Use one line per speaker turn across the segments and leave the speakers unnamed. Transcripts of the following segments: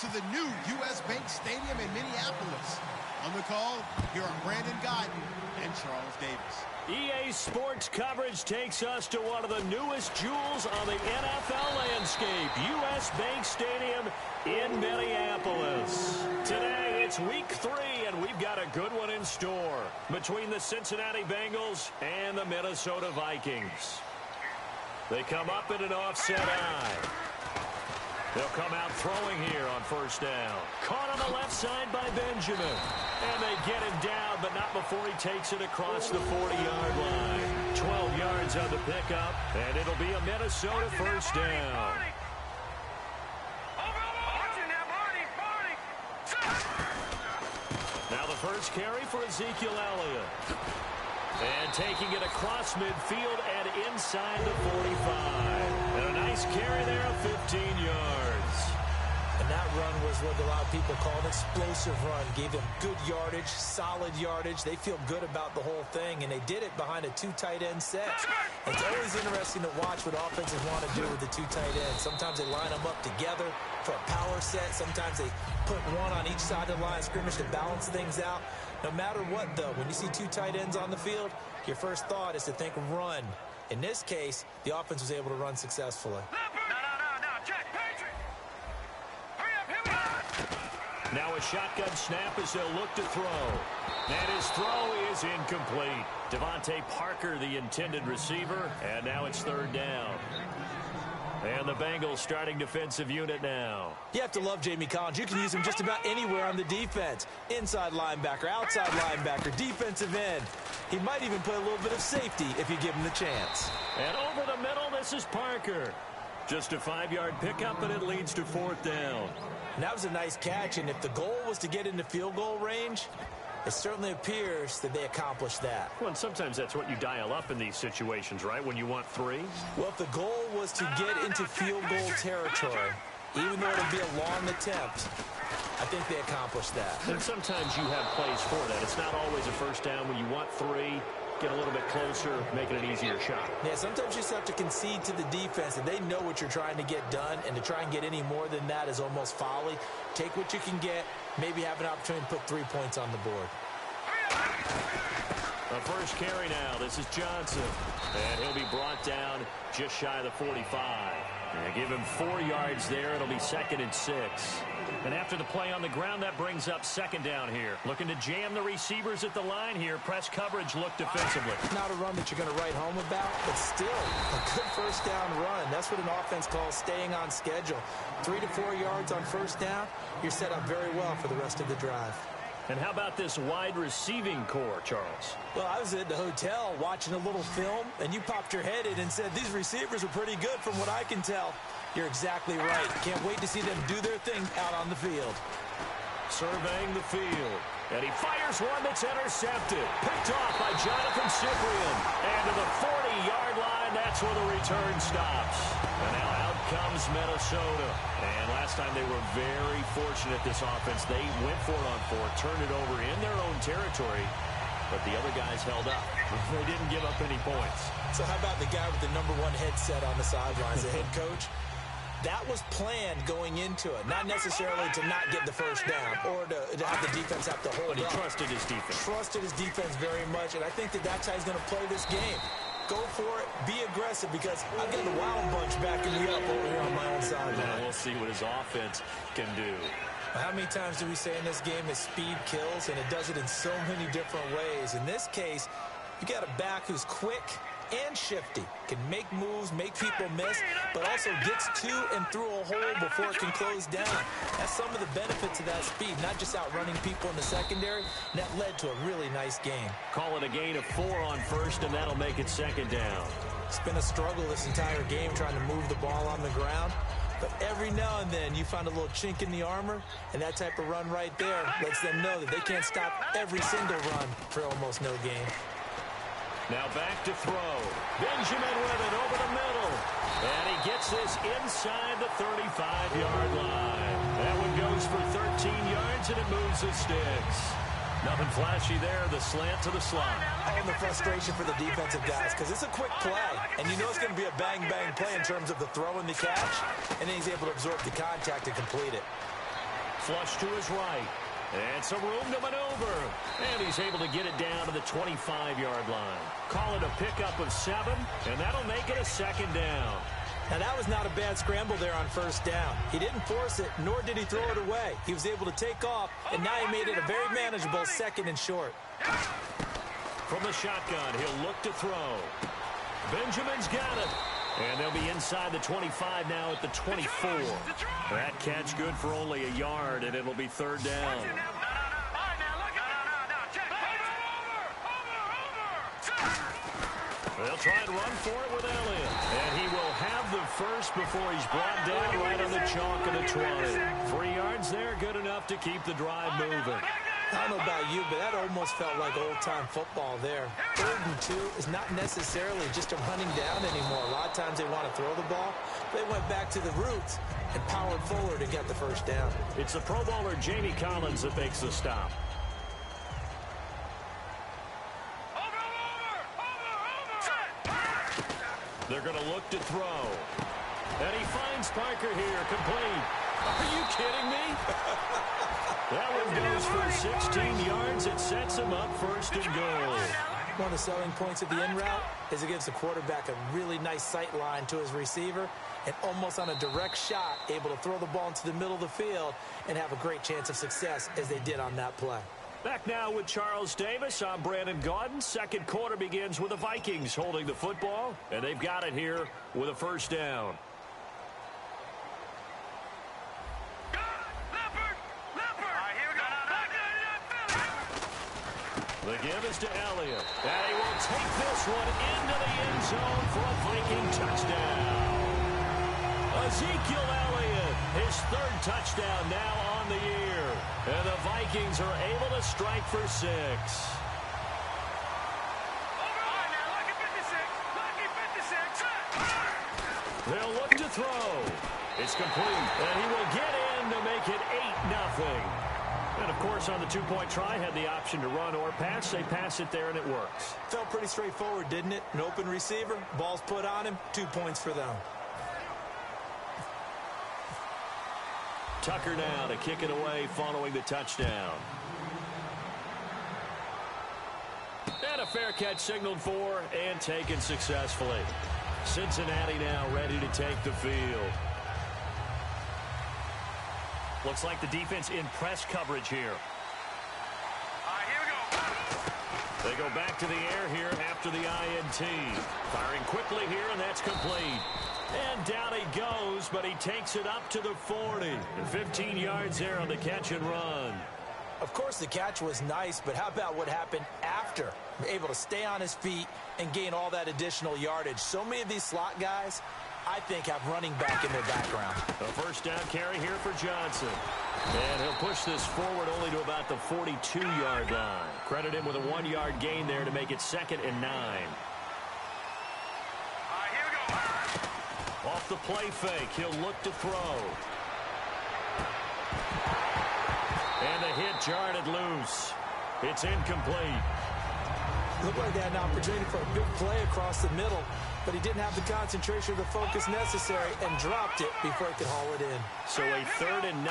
To the new U.S. Bank Stadium in Minneapolis. On the call, here are Brandon Guyton and Charles Davis.
EA Sports coverage takes us to one of the newest jewels on the NFL landscape, U.S. Bank Stadium in Minneapolis. Today, it's week 3, and we've got a good one in store between the Cincinnati Bengals and the Minnesota Vikings. They come up in an offset eye. They'll come out throwing here on first down. Caught on the left side by Benjamin. And they get him down, but not before he takes it across the 40-yard line. 12 yards on the pickup, and it'll be a Minnesota first down. Now the first carry for Ezekiel Elliott. And taking it across midfield and inside the 45. And a nice carry there of 15 yards.
And that run was what a lot of people call an explosive run. Gave them good yardage, solid yardage. They feel good about the whole thing, and they did it behind a 2 tight end set. It's always interesting to watch what offenses want to do with the 2 tight ends. Sometimes they line them up together for a power set. Sometimes they put one on each side of the line of scrimmage to balance things out. No matter what, though, when you see 2 tight ends on the field, your first thought is to think run. In this case, the offense was able to run successfully.
Now a shotgun snap as they'll look to throw. And his throw is incomplete. Devontae Parker, the intended receiver, and now it's third down. And the Bengals starting defensive unit now.
You have to love Jamie Collins. You can use him just about anywhere on the defense. Inside linebacker, outside linebacker, defensive end. He might even play a little bit of safety if you give him the chance.
And over the middle, this is Parker. Just a 5-yard pickup, and it leads to fourth down.
And that was a nice catch, and if the goal was to get into field goal range, it certainly appears that they accomplished that.
Well, and sometimes that's what you dial up in these situations, right, when you want 3?
Well, if the goal was to get into field goal territory, even though it would be a long attempt, I think they accomplished that.
And sometimes you have plays for that. It's not always a first down when you want 3. Get a little bit closer, making it easier shot.
Yeah, sometimes you just have to concede to the defense, and they know what you're trying to get done, and to try and get any more than that is almost folly. Take what you can get, maybe have an opportunity to put 3 points on the board.
The first carry now. This is Johnson. And he'll be brought down just shy of the 45. And give him 4 yards there. It'll be 2nd and 6. And after the play on the ground, that brings up second down here. Looking to jam the receivers at the line here. Press coverage look defensively.
Not a run that you're going to write home about, but still a good first down run. That's what an offense calls staying on schedule. 3 to 4 yards on first down. You're set up very well for the rest of the drive.
And how about this wide receiving core, Charles?
Well, I was at the hotel watching a little film, and you popped your head in and said, these receivers are pretty good from what I can tell. You're exactly right. Can't wait to see them do their thing out on the field.
Surveying the field. And he fires one that's intercepted. Picked off by Jonathan Cyprien. And to the 40-yard line, that's where the return stops. And now out comes Minnesota. And last time they were very fortunate, this offense. They went for it on 4, turned it over in their own territory. But the other guys held up. They didn't give up any points.
So how about the guy with the #1 headset on the sidelines, the head coach? That was planned going into it. Not necessarily to not get the first down or to have the defense have to hold
But he
up.
trusted his defense.
Trusted his defense very much, and I think that that's how he's going to play this game. Go for it. Be aggressive, because I've got the wild bunch backing me up over here on my own sideline.
We'll see what his offense can do.
How many times do we say in this game that speed kills, and it does it in so many different ways? In this case, you got a back who's quick and shifty, can make moves, make people miss, but also gets to and through a hole before it can close down. That's some of the benefits of that speed, not just outrunning people in the secondary. And that led to a really nice game.
Call it a gain of 4 on first, and that'll make it second down.
It's been a struggle this entire game trying to move the ball on the ground. But every now and then you find a little chink in the armor, and that type of run right there lets them know that they can't stop every single run for almost no gain.
Now back to throw. Benjamin with it over the middle. And he gets this inside the 35-yard line. That one goes for 13 yards, and it moves the sticks. Nothing flashy there, the slant to the slot.
Oh, and the frustration for the defensive guys, because it's a quick play. And you know it's going to be a bang-bang play in terms of the throw and the catch. And then he's able to absorb the contact and complete it.
flush to his right. And some room to maneuver. And he's able to get it down to the 25-yard line. Call it a pickup of 7, and that'll make it a second down.
Now, that was not a bad scramble there on first down. He didn't force it, nor did he throw it away. He was able to take off, and now he made it a very manageable 2nd and short.
From the shotgun, he'll look to throw. Benjamin's got it. And they'll be inside the 25 now at the 24. That catch good for only a yard, and it'll be 3rd down. They'll try and run for it with Elliott. And he will have the first before he's brought down right on the chalk of the 20. 3 yards there, good enough to keep the drive moving.
I don't know about you, but that almost felt like old-time football there. 3rd and 2 is not necessarily just a running down anymore. A lot of times they want to throw the ball. They went back to the roots and powered forward to get the first down.
It's the Pro Bowler Jamie Collins that makes the stop. They're going to look to throw. And he finds Parker here, complete. Are you kidding me? That one goes for 16 yards. It sets him up 1st and goal.
One of the selling points of the in route is it gives the quarterback a really nice sight line to his receiver and almost on a direct shot able to throw the ball into the middle of the field and have a great chance of success as they did on that play.
Back now with Charles Davis. I'm Brandon Gaudin. 2nd quarter begins with the Vikings holding the football, and they've got it here with a 1st down. The give is to Elliott. And he will take this one into the end zone for a Viking touchdown. Ezekiel Elliott, his 3rd touchdown now on the year. And the Vikings are able to strike for 6. They'll look to throw. It's complete. And he will get in to make it 8-0. And, of course, on the 2-point try, had the option to run or pass. They pass it there, and it works.
Felt pretty straightforward, didn't it? An open receiver, ball's put on him, 2 points for them.
Tucker now to kick it away following the touchdown. And a fair catch signaled for and taken successfully. Cincinnati now ready to take the field. Looks like the defense in press coverage here.
Here we go.
They go back to the air here after the INT. Firing quickly here, and that's complete. And down he goes, but he takes it up to the 40. And 15 yards there on the catch and run.
Of course, the catch was nice, but how about what happened after? Able to stay on his feet and gain all that additional yardage. So many of these slot guys, I think, have running back in their background.
A 1st down carry here for Johnson. And he'll push this forward only to about the 42-yard line. Credit him with a 1-yard gain there to make it 2nd and 9.
Here we go.
Off the play fake, he'll look to throw. And the hit jarred it loose. It's incomplete.
Looked like they had an opportunity for a big play across the middle, but he didn't have the concentration or the focus necessary and dropped it before he could haul it in.
So a 3rd and 9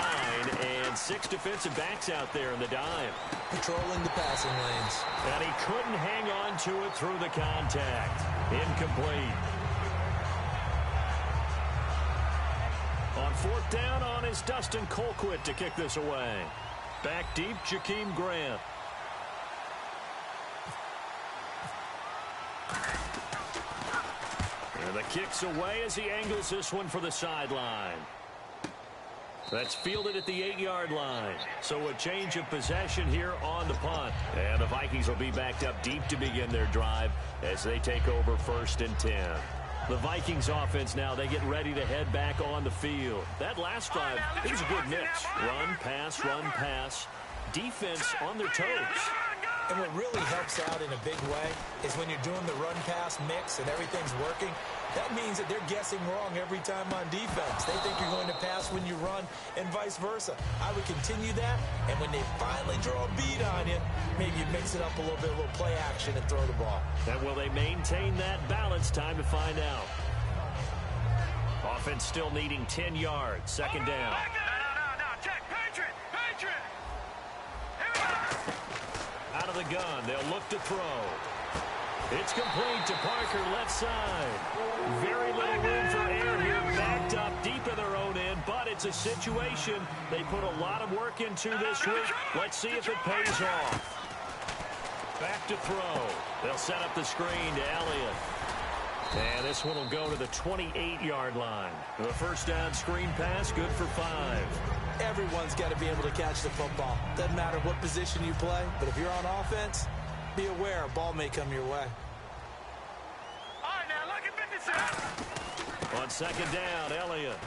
and 6 defensive backs out there in the dime.
Patrolling the passing lanes.
And he couldn't hang on to it through the contact. Incomplete. On 4th down on is Dustin Colquitt to kick this away. Back deep, Jakeem Grant. And the kick's away as he angles this one for the sideline. That's fielded at the 8-yard line. So a change of possession here on the punt. And the Vikings will be backed up deep to begin their drive as they take over 1st and 10. The Vikings offense now, they get ready to head back on the field. That last drive, it was a good mix. Run, pass, defense on their toes.
And what really helps out in a big way is when you're doing the run-pass mix and everything's working, that means that they're guessing wrong every time on defense. They think you're going to pass when you run and vice versa. I would continue that, and when they finally draw a bead on you, maybe you mix it up a little bit, a little play action, and throw the ball.
And will they maintain that balance? Time to find out. Offense still needing 10 yards. 2nd down.
No. Check. Patriot.
of the gun. They'll look to throw. It's complete to Parker, left side. Very little room for error here. Backed up deep in their own end, but it's a situation they put a lot of work into this week. Let's see if it pays off. Back to throw. They'll set up the screen to Elliott. And this one will go to the 28-yard line. The first down screen pass, good for 5.
Everyone's got to be able to catch the football. Doesn't matter what position you play, but if you're on offense, be aware a ball may come your way.
All right, now look at 56.
On second down, Elliott.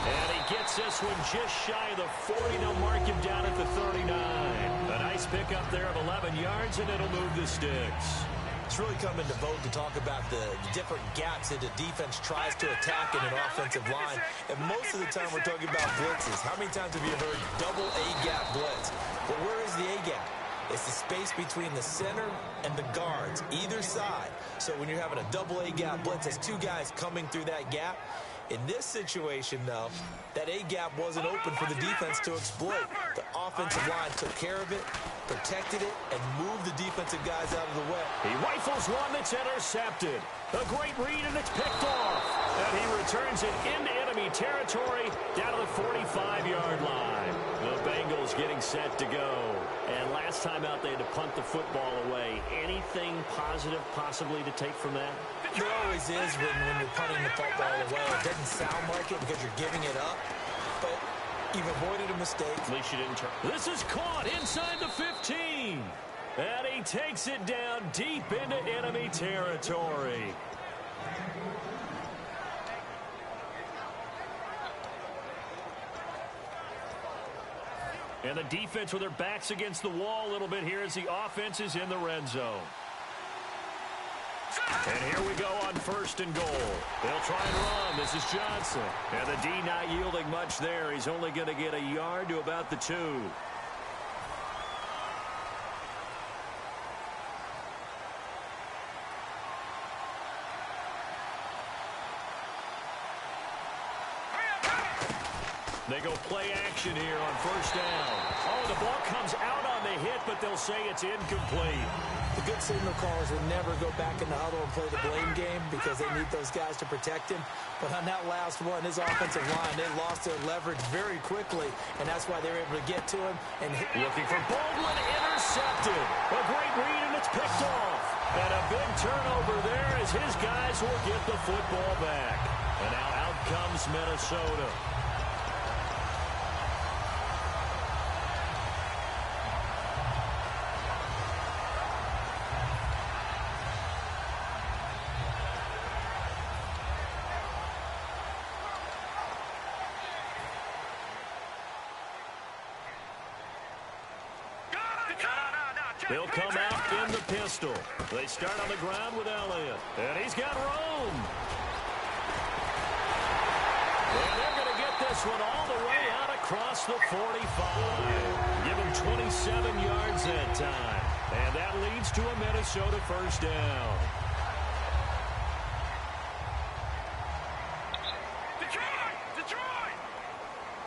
And he gets this one just shy of the 40. They'll mark him down at the 39. A nice pickup there of 11 yards, and it'll move the sticks.
It's really coming to vote to talk about the different gaps that the defense tries to attack in an offensive line. And most of the time we're talking about blitzes. How many times have you heard double A-gap blitz? Well, where is the A-gap? It's the space between the center and the guards, either side. So when you're having a double A-gap blitz, it's two guys coming through that gap. In this situation, though, that A-gap wasn't open for the defense to exploit. The offensive line took care of it, protected it, and moved the defensive guys out of the way.
He rifles one that's intercepted. A great read, and it's picked off. And he returns it into enemy territory down to the 45-yard line. The Bengals getting set to go. And last time out, they had to punt the football away. Anything positive possibly to take from that?
There always is when you're punting the football away. It doesn't sound like it because you're giving it up, but you've avoided a mistake.
At least you didn't turn. This is caught inside the 15. And he takes it down deep into enemy territory. And the defense with their backs against the wall a little bit here as the offense is in the red zone. And here we go on first and goal. They'll try and run. This is Johnson. And the D not yielding much there. He's only going to get a yard to about the 2. They go play action here on first down. Oh, the ball comes out on the hit, but they'll say it's incomplete.
The good signal callers will never go back in the huddle and play the blame game because they need those guys to protect him. But on that last one, his offensive line, they lost their leverage very quickly, and that's why they were able to get to him. And
looking for Baldwin, intercepted. A great read, and it's picked off. And a big turnover there as his guys will get the football back. And now out comes Minnesota. They'll come out in the pistol. They start on the ground with Elliott. And he's got room. And they're going to get this one all the way out across the 45. Give him 27 yards that time. And that leads to a Minnesota first down.
Detroit!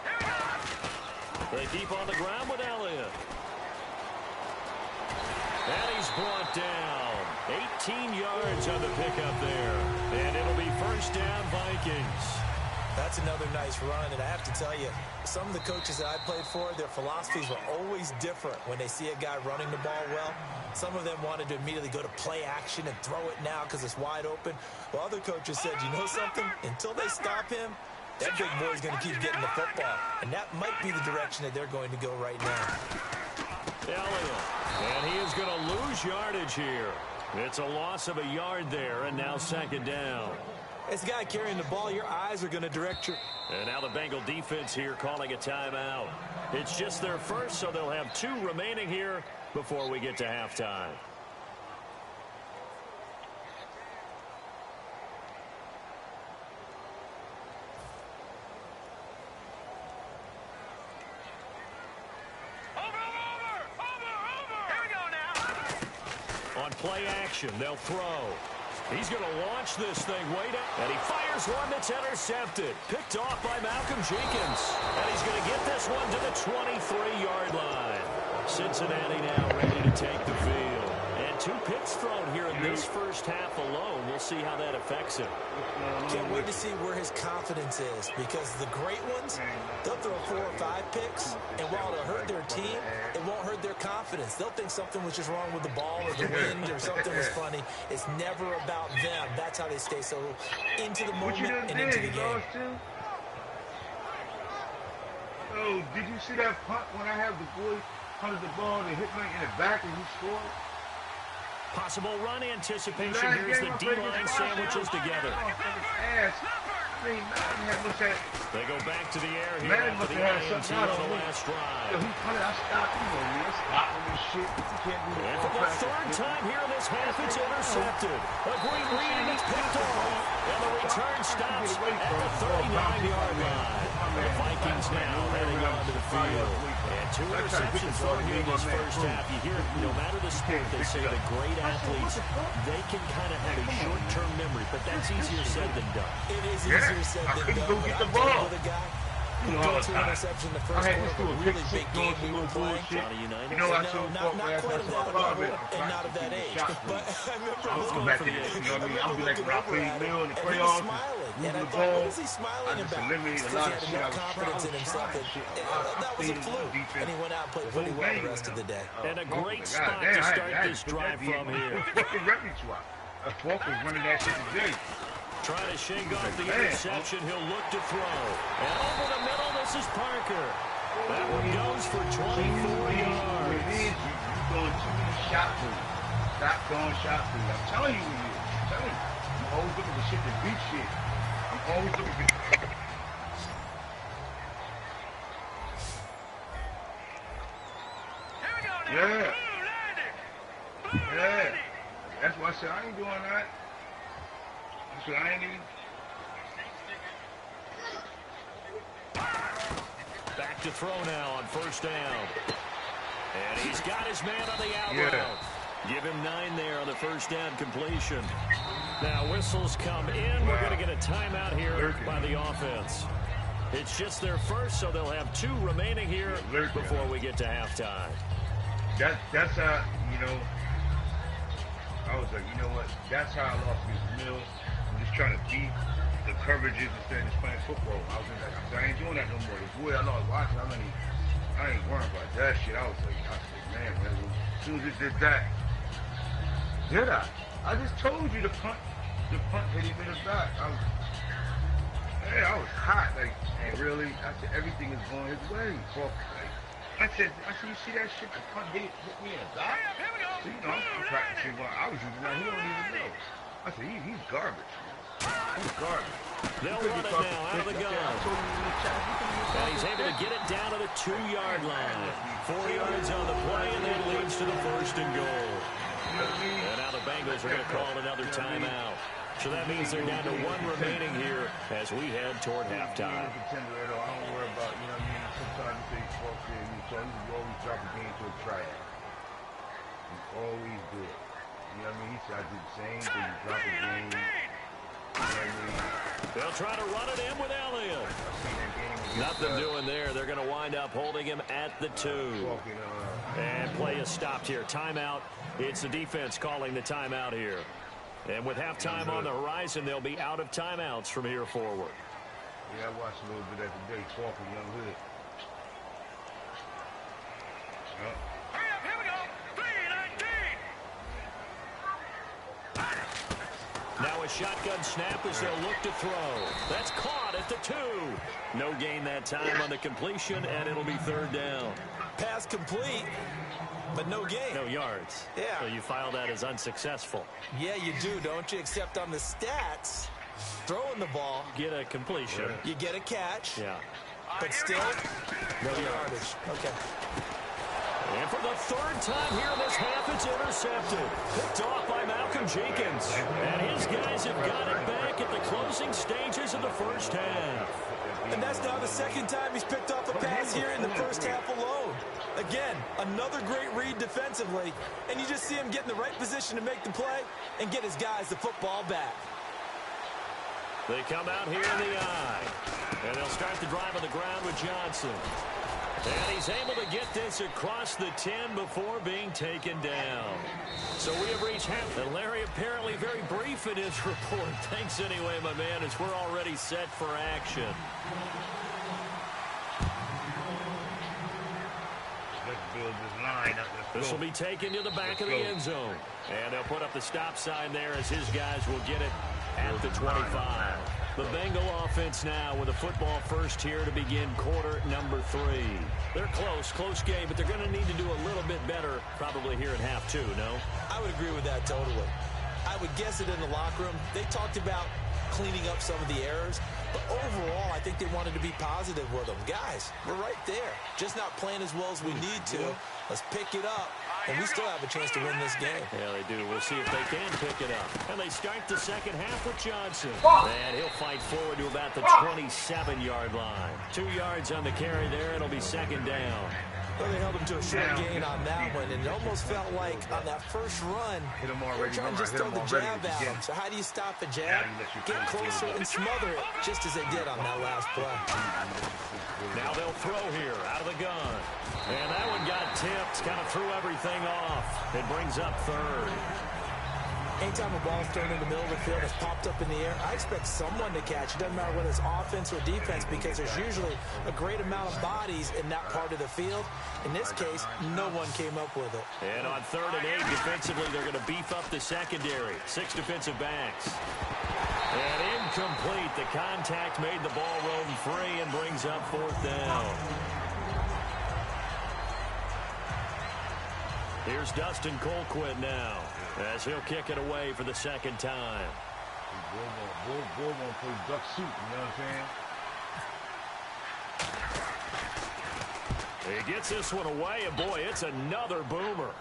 Here we go!
They keep on the ground with Elliott. And he's brought down. 18 yards on the pickup there. And it'll be first down, Vikings.
That's another nice run, and I have to tell you, some of the coaches that I played for, their philosophies were always different when they see a guy running the ball well. Some of them wanted to immediately go to play action and throw it now because it's wide open. While other coaches said, you know something? Until they stop him, that big boy's going to keep getting the football. And that might be the direction that they're going to go right now.
Elliott. And he is going to lose yardage here. It's a loss of a yard there, and now second down.
As a guy carrying the ball, your eyes are going to direct your...
And now the Bengal defense here calling a timeout. It's just their first, so they'll have 2 remaining here before we get to halftime. On play action, they'll throw. He's going to launch this thing way down. And he fires one that's intercepted. Picked off by Malcolm Jenkins. And he's going to get this one to the 23-yard line. Cincinnati now ready to take the field. And 2 picks thrown here in this first half alone. We'll see how that affects him.
Can't wait to see where his confidence is, because the great ones, they'll throw 4 or 5 picks, and while it'll hurt their team, it won't hurt their confidence. They'll think something was just wrong with the ball or the wind or something was funny. It's never about them. That's how they stay so into the moment and into the game.
Oh, did you see that punt when I have the boy punted the ball and it hit me in the back and he scored?
Possible run anticipation. Here's the D-line sandwiches together. They go back to the air here after the INT on the last drive.
He punted, I stopped him. And
for the third time here in this half, it's intercepted. A great read, and it's picked off. And the return stops at the 39-yard line. The Vikings now heading on to the field. And 2 interceptions thrown here in this first half. You hear, no matter the sport, they say the great athletes, they can kind of have a short-term memory, but that's easier said than done.
It is easier said than done.
Go get the ball.
Two interceptions in the first quarter, a really big game we were playing.
You know, I saw
not quite of that level and not of that age. But I remember
back then, you know what I mean? I'll be like Rocky Mill in the playoffs.
And I thought, what is he smiling about? Because he had enough confidence in himself that was a fluke. And he went out and played pretty well the rest of the day.
And a great spot to start this drive from here.
Falk was running that shit today.
Trying to shake off the interception. He'll look to throw. And over the middle, this is Parker. That one goes for 24 yards.
You're going too many shot moves. Stop throwing shot moves. I'm telling you what it is. I'm telling you. I'm always looking for shit to beat shit. I'm always looking for... Yeah. Yeah. That's why I said I ain't doing that. That's what I ain't even...
Back to throw now on first down. And he's got his man on the out route. Give him 9 there on the first down completion. Now whistles come in. We're going to get a timeout here by the offense. It's just their first, so they'll have 2 remaining here before we get to halftime.
That's how, you know, I was like, you know what, that's how I lost against Mills. I'm just trying to beat the coverages instead of just playing football. I ain't doing that no more. The boy I lost watching, I ain't worrying about that shit. I said, man, as soon as it did that, did I? I just told you the punt hit him in the back. I was hot, like, and really, I said, everything is going his way. I said, you see that shit? The punt hit me in the back? So, you know, I'm practicing what I was using that. He don't even know. I said, he's garbage. He's garbage.
They'll run it now out of the gun. And he's able to get it down to the 2-yard line. 4 yards on the play, and that leads to the first and goal. And now the Bengals are going to call another timeout. So that means they're down to 1 remaining here as we head toward halftime.
I don't worry about, you know what I mean? Sometimes you say, fuck it, so you always drop a game to a tryout. You always do it. You know what I mean? He said, I do the same thing. You drop a game. You know what I mean?
They'll try to run it in with Elliott. Nothing doing there. They're going to wind up holding him at the 2. And play is stopped here. Timeout. It's the defense calling the timeout here. And with halftime on the horizon, they'll be out of timeouts from here forward.
Yeah, I watched a little bit at the day. Talking Young Hood. Yep.
Hurry up, here we go. 3-19.
Now a shotgun snap as they'll look to throw. That's caught at the 2. No gain that time on the completion, and it'll be 3rd down.
Pass complete, but no gain.
No yards.
Yeah.
So you file that as unsuccessful.
Yeah, you do, don't you? Except on the stats, throwing the ball,
Get a completion.
you get a catch.
Yeah.
But still, no yardage. Okay.
And for the 3rd time here in this half, it's intercepted. Picked off by Malcolm Jenkins. And his guys have got it back at the closing stages of the first half.
And that's now the 2nd time he's picked off a pass here in the first half alone. Again, another great read defensively. And you just see him get in the right position to make the play and get his guys the football back.
They come out here in the I. And they'll start the drive on the ground with Johnson. And he's able to get this across the 10 before being taken down. So we have reached half. And Larry apparently very brief in his report. Thanks anyway, my man, as we're already set for action.
Let's build this line up.
This will be taken to the back of the end zone. And they'll put up the stop sign there as his guys will get it at the 25. The Bengal offense now with a football first here to begin quarter number 3. They're close game, but they're going to need to do a little bit better probably here at half 2, no?
I would agree with that totally. I would guess it in the locker room. They talked about cleaning up some of the errors, but overall, I think they wanted to be positive with them. Guys, we're right there. Just not playing as well as we need to. Let's pick it up, and we still have a chance to win this game.
Yeah, they do. We'll see if they can pick it up. And they start the second half with Johnson. And he'll fight forward to about the 27-yard line. 2 yards on the carry there. It'll be second down.
Well, they held him to a short gain on that one, and it almost felt like on that first run, they're trying to just throw the jab at him. So how do you stop a jab? Get closer and smother it, just as they did on that last play.
Now they'll throw here out of the gun. And that one got tipped, kind of threw everything off. It brings up third.
Anytime a ball's thrown in the middle of the field, it's popped up in the air, I expect someone to catch. It doesn't matter whether it's offense or defense, because there's usually a great amount of bodies in that part of the field. In this case, no one came up with it.
And on 3rd and 8, defensively, they're going to beef up the secondary. 6 defensive backs. And incomplete. The contact made the ball roam free and brings up 4th down. Here's Dustin Colquitt now, as he'll kick it away for the second time.
Bull won't play duck soup, you know what I'm saying?
He gets this one away, and boy, it's another boomer.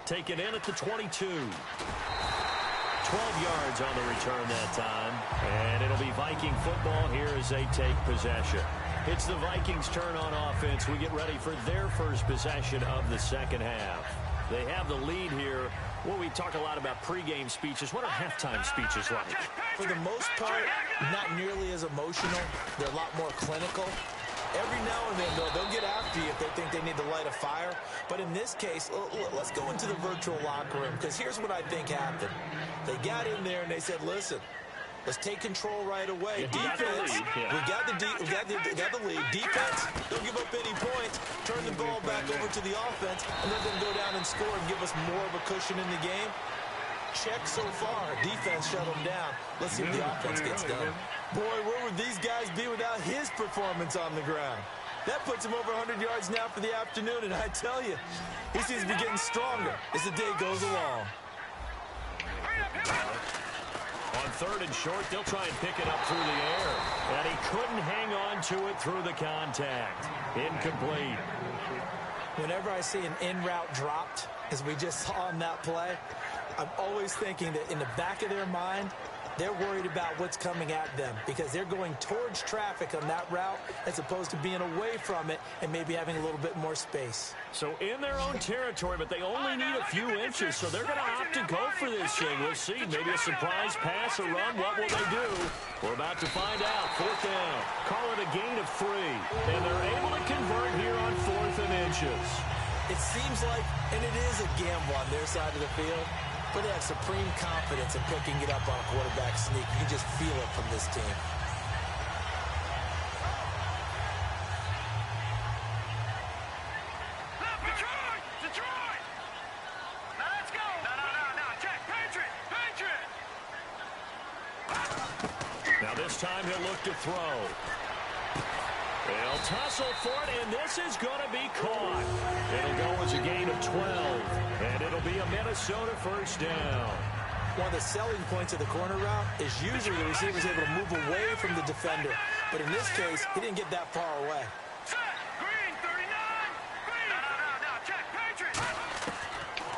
Taken in at the 22. 12 yards on the return that time. And it'll be Viking football here as they take possession. It's the Vikings' turn on offense. We get ready for their first possession of the second half. They have the lead here. Well, we talk a lot about pregame speeches. What are halftime speeches like?
For the most part, not nearly as emotional. They're a lot more clinical. Every now and then, they'll get after you if they think they need to light a fire. But in this case, let's go into the virtual locker room, because here's what I think happened. They got in there and they said, listen, let's take control right away. Defense, we got the lead. Defense, don't give up any points. Turn the ball back over to the offense, and let them go down and score and give us more of a cushion in the game. Check so far. Defense shut them down. Let's see if the offense gets done. Boy, where would these guys be without his performance on the ground? That puts him over 100 yards now for the afternoon, and I tell you, he seems to be getting stronger as the day goes along.
On 3rd and short, they'll try and pick it up through the air. And he couldn't hang on to it through the contact. Incomplete.
Whenever I see an in-route dropped, as we just saw on that play, I'm always thinking that in the back of their mind, they're worried about what's coming at them, because they're going towards traffic on that route as opposed to being away from it and maybe having a little bit more space.
So in their own territory, but they only need a few inches, so they're going to opt to go for this thing. We'll see. Maybe a surprise pass or run. What will they do? We're about to find out. 4th down. Call it a gain of 3. And they're able to convert here on 4th and inches.
It seems like, and it is a gamble on their side of the field, but they have supreme confidence in picking it up on a quarterback sneak. You can just feel it from this team.
Detroit! Now let's go! No, check, Patriot!
Now this time he'll look to throw. They'll tussle for it, and this is going to be caught. It'll go as a gain of 12, and it'll be a Minnesota first down.
One of the selling points of the corner route is usually the receiver's able to move away from the defender. But in this case, he didn't get that far away.
Green, 39! Green! No, check, Patriot!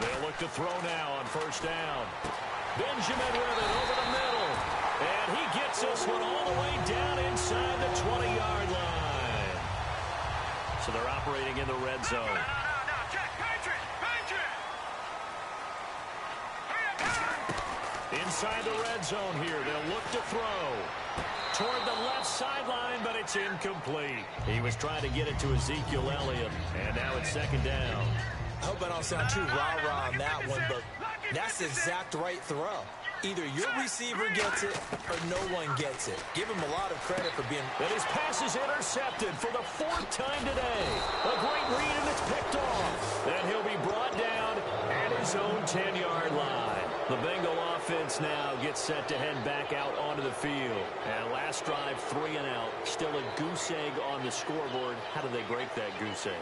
They'll look to throw now on first down. Benjamin with it over the middle. And he gets this one all the way down inside the 20-yard line. So they're operating in the red zone.
No, check, Patriot!
Inside the red zone here. They'll look to throw. Toward the left sideline, but it's incomplete. He was trying to get it to Ezekiel Elliott, and now it's second down.
I hope I don't sound too rah-rah on that one, but that's the exact right throw. Either your receiver gets it or no one gets it. Give him a lot of credit for being...
And his pass is intercepted for the 4th time today. A great read, and it's picked off. Then he'll be brought down at his own 10-yard line. The Bengal offense now gets set to head back out onto the field. And last drive, 3 and out. Still a goose egg on the scoreboard. How do they break that goose egg?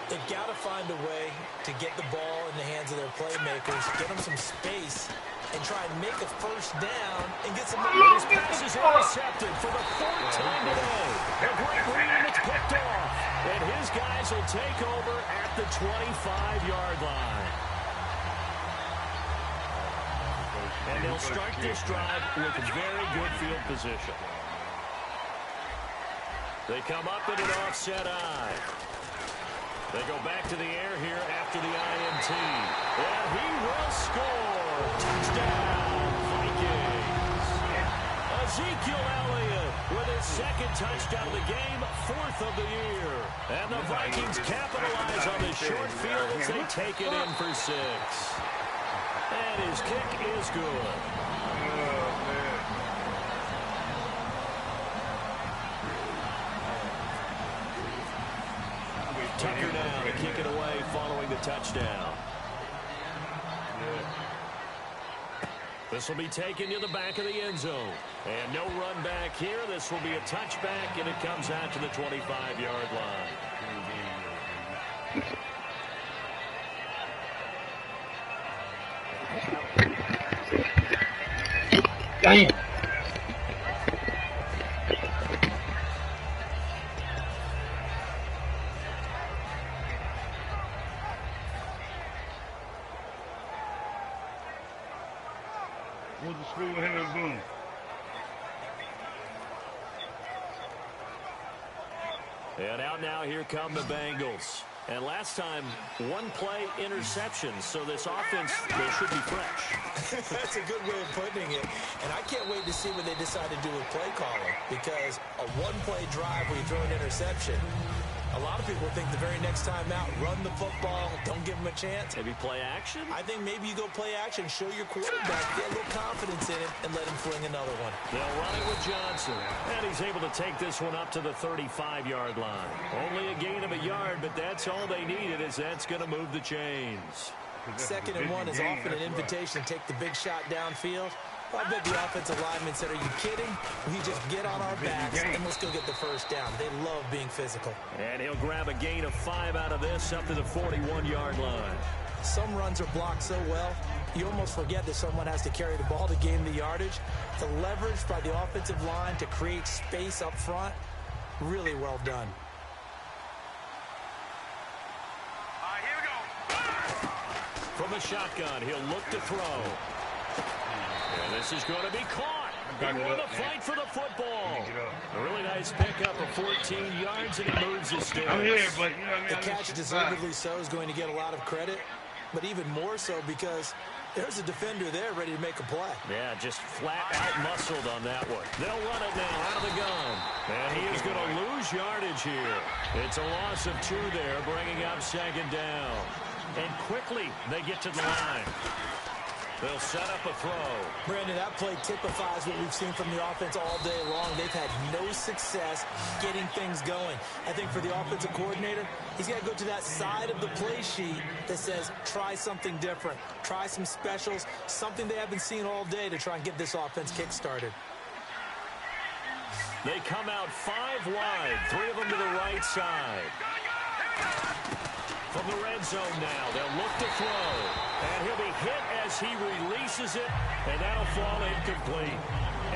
They've got to find a way to get the ball in the hands of their playmakers, get them some space, and try and make a first down and get some...
His pass is intercepted for the 4th time today. A great read, and it's picked off. And his guys will take over at the 25-yard line. And they'll start this drive with very good field position. They come up in an offset eye. They go back to the air here after the INT. And he will score. Touchdown, Vikings. Ezekiel Elliott with his 2nd touchdown of the game, 4th of the year. And the Vikings capitalize on the short field as they take it in for 6. And his kick is good. Tucker now to kick it away following the touchdown. This will be taken to the back of the end zone. And no run back here. This will be a touchback, and it comes out to the 25-yard line.
Damn. What's the school here in Boone?
And out now, here come the Bengals. And last time, 1-play interception, so this offense, they should be fresh.
That's a good way of putting it. And I can't wait to see what they decide to do with play calling, because a 1-play drive where you throw an interception, a lot of people think the very next time out, run the football, don't give them a chance.
Maybe play action?
I think maybe you go play action, show your quarterback, get a little confidence in it, and let him fling another one.
They'll run it with Johnson. And he's able to take this one up to the 35-yard line. Only a gain of a yard, but that's all they needed, as that's going to move the chains.
2nd and 1 is often an invitation to take the big shot downfield. I bet the offensive lineman said, are you kidding? We just get on our backs and let's go get the first down. They love being physical.
And he'll grab a gain of 5 out of this up to the 41-yard line.
Some runs are blocked so well, you almost forget that someone has to carry the ball to gain the yardage. The leverage by the offensive line to create space up front, really well done.
Here we go.
From the shotgun, he'll look to throw. And this is going to be caught. He won the fight for the football. A really nice pickup of 14 yards, and he moves his sticks.
I'm here, but you know what I mean?
The catch, deservedly so, is going to get a lot of credit, but even more so because there's a defender there ready to make a play.
Yeah, just flat out muscled on that one. They'll run it now out of the gun. And he is going to lose yardage here. It's a loss of 2 there, bringing up 2nd down. And quickly, they get to the line. They'll set up a throw.
Brandon, that play typifies what we've seen from the offense all day long. They've had no success getting things going. I think for the offensive coordinator, he's got to go to that side of the play sheet that says, try something different. Try some specials, something they haven't seen all day to try and get this offense kick-started.
They come out 5 wide, 3 of them to the right side. From the red zone now, they'll look to throw. And he'll be hit as he releases it, and that'll fall incomplete.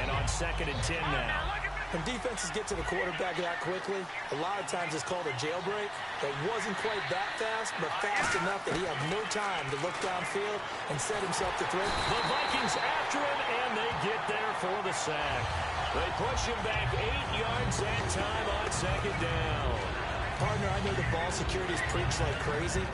And on 2nd and 10 now.
When defenses get to the quarterback that quickly, a lot of times it's called a jailbreak. It wasn't quite that fast, but fast enough that he had no time to look downfield and set himself to throw.
The Vikings after him, and they get there for the sack. They push him back 8 yards that time on 2nd down.
Partner, I know the ball security is preached like crazy,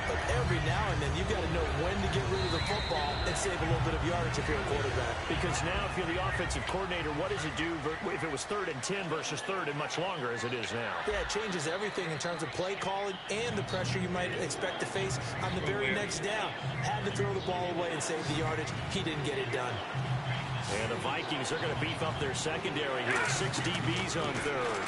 but every now and then you've got to know when to get rid of the football and save a little bit of yardage if you're a quarterback.
Because now if you're the offensive coordinator, what does it do if it was 3rd and 10 versus 3rd and much longer as it is now?
Yeah, it changes everything in terms of play calling and the pressure you might expect to face on the very next down. Had to throw the ball away and save the yardage. He didn't get it done.
And the Vikings are going to beef up their secondary here. 6 DBs on 3rd.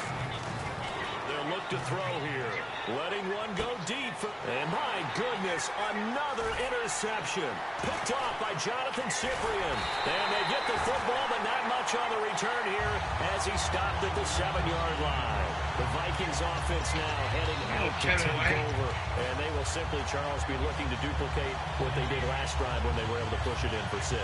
They'll look to throw here. Letting one go deep. And my goodness, another interception. Picked off by Jonathan Cyprien. And they get the football, but not much on the return here as he stopped at the 7-yard line. The Vikings offense now heading out to take over. And they will simply, Charles, be looking to duplicate what they did last drive when they were able to push it in for 6.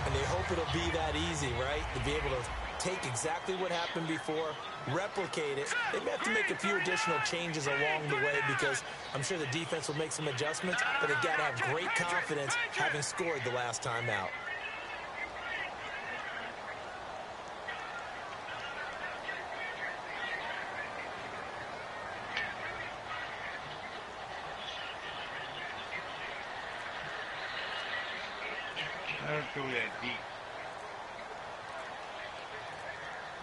And they hope it'll be that easy, right? To be able to take exactly what happened before, replicate it. They may have to make a few additional changes along the way because I'm sure the defense will make some adjustments, but they've got to have great confidence having scored the last time out.
I don't throw that deep.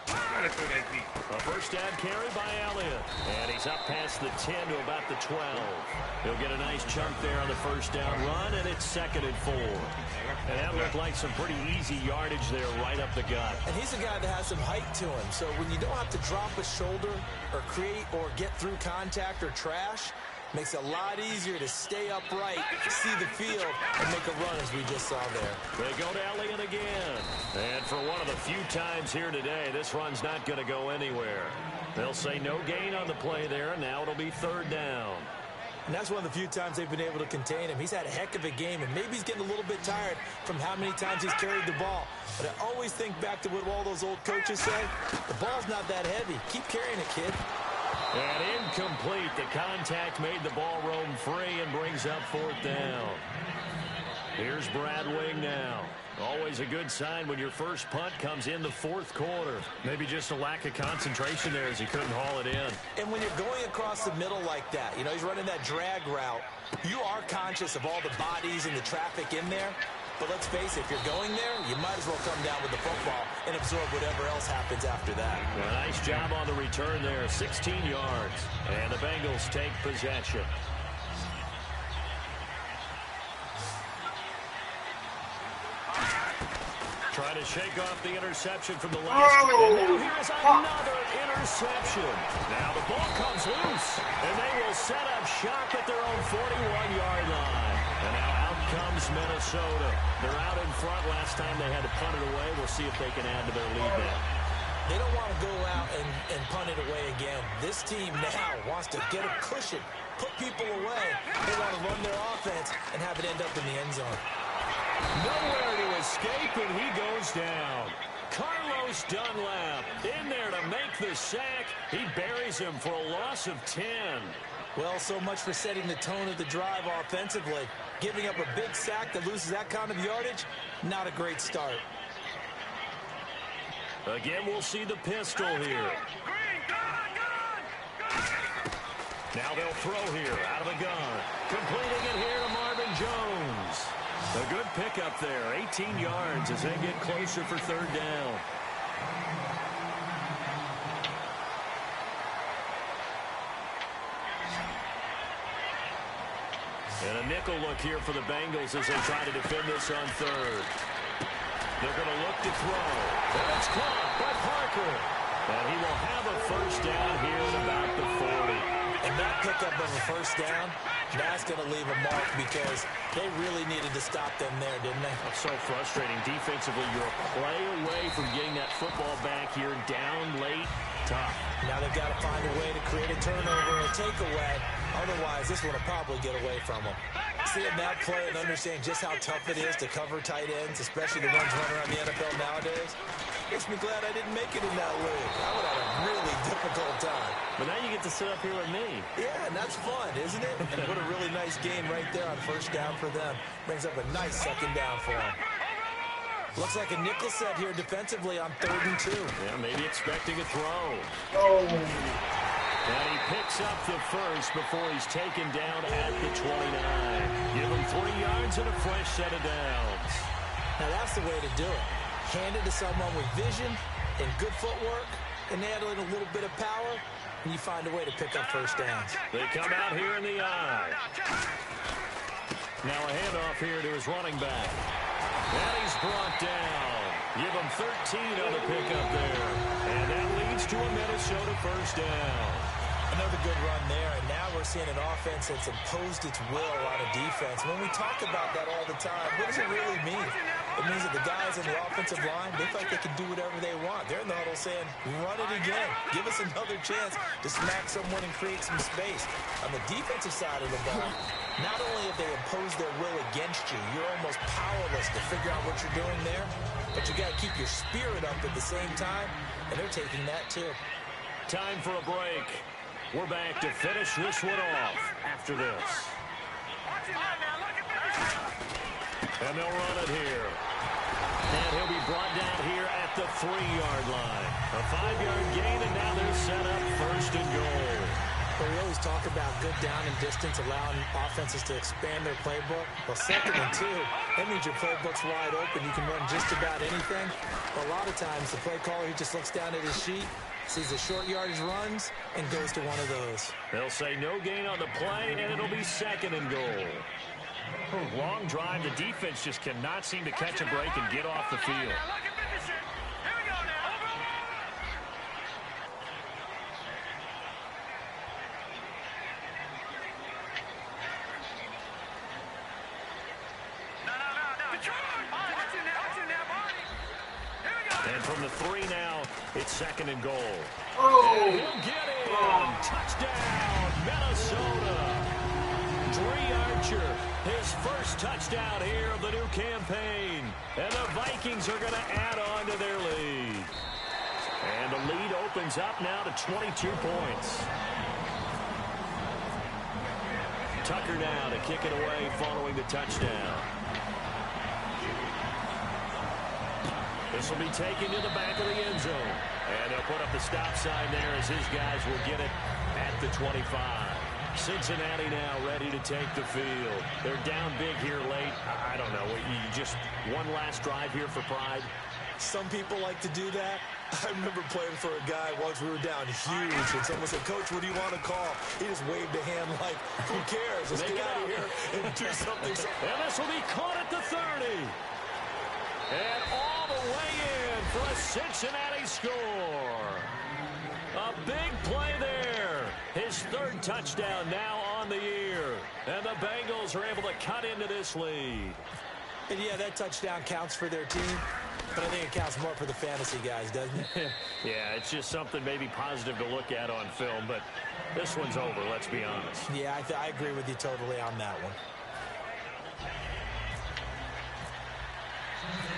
Gotta throw that deep.
A first down carry by Elliott. And he's up past the 10 to about the 12. He'll get a nice chunk there on the first down run, and it's 2nd and 4. And that looked like some pretty easy yardage there right up the gut.
And he's a guy that has some height to him. So when you don't have to drop a shoulder or create or get through contact or trash, makes it a lot easier to stay upright, see the field, and make a run as we just saw there.
They go to Elliott again. And for one of the few times here today, this run's not going to go anywhere. They'll say no gain on the play there, and now it'll be 3rd down.
And that's one of the few times they've been able to contain him. He's had a heck of a game, and maybe he's getting a little bit tired from how many times he's carried the ball. But I always think back to what all those old coaches say. The ball's not that heavy. Keep carrying it, kid.
And incomplete. The contact made the ball roam free and brings up 4th down. Here's Brad Wing now. Always a good sign when your first punt comes in the 4th quarter. Maybe just a lack of concentration there as he couldn't haul it in.
And when you're going across the middle like that, you know, he's running that drag route, you are conscious of all the bodies and the traffic in there. But let's face it, if you're going there, you might as well come down with the football and absorb whatever else happens after that.
A nice job on the return there, 16 yards. And the Bengals take possession. Trying to shake off the interception from the last. And now here's another interception. Now the ball comes loose, and they will set up shop at their own 41-yard line. And now out comes Minnesota. They're out in front. Last time they had to punt it away. We'll see if they can add to their lead now.
They don't want to go out and punt it away again. This team now wants to get a cushion, put people away. They want to run their offense and have it end up in the end zone.
Nowhere to escape, and he goes down. Carlos Dunlap in there to make the sack. He buries him for a loss of 10.
Well, so much for setting the tone of the drive offensively. Giving up a big sack that loses that kind of yardage, not a great start.
Again, we'll see the pistol here. Now they'll throw here out of the gun. Completing it here to Marvin Jones. A good pickup there, 18 yards as they get closer for 3rd down. And a nickel look here for the Bengals as they try to defend this on 3rd. They're going to look to throw. And it's caught by Parker. And he will have a first down here at about the 40.
And that pickup of a first down, that's going to leave a mark because they really needed to stop them there, didn't they?
That's so frustrating. Defensively, you're a play away from getting that football back here down late. Tough.
Now they've got to find a way to create a turnover or a takeaway. Otherwise, this one will probably get away from them. Seeing that play and understanding just how tough it is to cover tight ends, especially the ones running around the NFL nowadays, makes me glad I didn't make it in that league. I would have a really difficult time.
But now you get to sit up here with me.
Yeah, and that's fun, isn't it? And what a really nice game right there on first down for them. Brings up a nice 2nd down for them. Looks like a nickel set here defensively on 3rd and 2.
Yeah, maybe expecting a throw.
Oh.
And he picks up the first before he's taken down at the 29. Give him 3 yards and a fresh set of downs.
Now that's the way to do it. Hand it to someone with vision and good footwork, and add in a little bit of power, and you find a way to pick up first downs.
They come out here in the eye. Now a handoff here to his running back. And he's brought down. Give him 13 on the pickup there. And that leads to a Minnesota first down.
Another good run there, and now we're seeing an offense that's imposed its will on a defense. When we talk about that all the time, what does it really mean? It means that the guys in the offensive line, they feel like they can do whatever they want. They're in the huddle saying, run it again. Give us another chance to smack someone and create some space. On the defensive side of the ball, not only have they imposed their will against you, you're almost powerless to figure out what you're doing there, but you got to keep your spirit up at the same time, and they're taking that too.
Time for a break. We're back to finish this one off after this. And they'll run it here. And he'll be brought down here at the 3-yard line. A 5-yard gain, and now they're set up first and goal.
But we always talk about good down and distance, allowing offenses to expand their playbook. Well, 2nd and 2, that means your playbook's wide open. You can run just about anything. But a lot of times, the play caller, he just looks down at his sheet, sees the short yardage runs, and goes to one of those.
They'll say no gain on the play, and it'll be 2nd and goal. Long drive. The defense just cannot seem to catch a break and get off the field. And from the 3 now, it's 2nd and goal. And he'll get in. Touchdown, Minnesota. Dre Archer, his first touchdown here of the new campaign. And the Vikings are going to add on to their lead. And the lead opens up now to 22 points. Tucker now to kick it away following the touchdown. This will be taken to the back of the end zone. And they'll put up the stop sign there as his guys will get it at the 25. Cincinnati now ready to take the field. They're down big here late. I don't know. You just one last drive here for pride.
Some people like to do that. I remember playing for a guy once we were down huge, and someone said, Coach, what do you want to call? He just waved a hand like, who cares? Let's get out of here and do something.
And this will be caught at the 30. And all the way in for a Cincinnati score. A big play there. His 3rd touchdown now on the year. And the Bengals are able to cut into this lead.
And yeah, that touchdown counts for their team, but I think it counts more for the fantasy guys, doesn't it?
Yeah, it's just something maybe positive to look at on film, but this one's over, let's be honest.
Yeah, I agree with you totally on that one.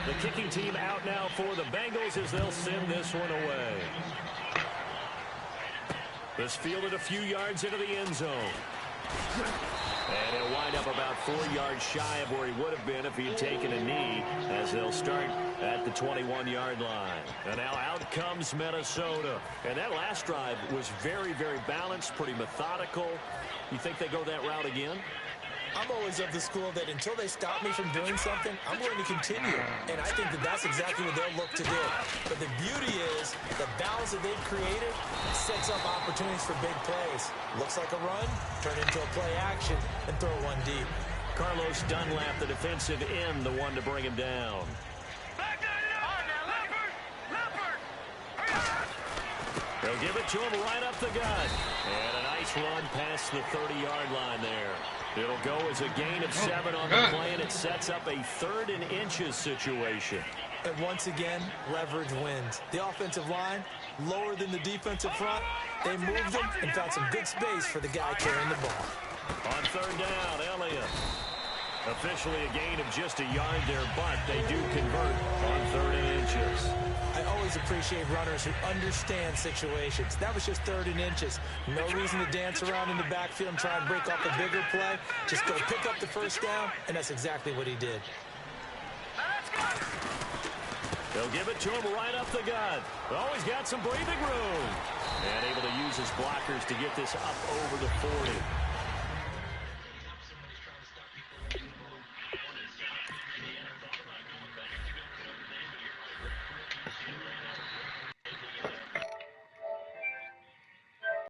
The kicking team out now for the Bengals as they'll send this one away. This fielded a few yards into the end zone. And he'll wind up about 4 yards shy of where he would have been if he had taken a knee, as they'll start at the 21-yard line. And now out comes Minnesota. And that last drive was very, very balanced, pretty methodical. You think they go that route again?
I'm always of the school that until they stop me from doing something, I'm going to continue. And I think that that's exactly what they'll look to do. But the beauty is the balance that they've created sets up opportunities for big plays. Looks like a run, turn into a play action, and throw one deep.
Carlos Dunlap, the defensive end, the one to bring him down. They'll give it to him right up the gut. And a nice run past the 30-yard line there. It'll go as a gain of 7 on the play, and it sets up a 3rd and inches situation.
And once again, leverage wins. The offensive line, lower than the defensive front. They moved them and found some good space for the guy carrying the ball.
On 3rd down, Elliott. Officially a gain of just a yard there, but they do convert on 3rd and inches.
I always appreciate runners who understand situations. That was just 3rd and inches. No reason to dance around in the backfield and try and break off a bigger play. Just go pick up the first down, and that's exactly what he did.
They'll give it to him right up the gut. Always got some breathing room. And able to use his blockers to get this up over the 40.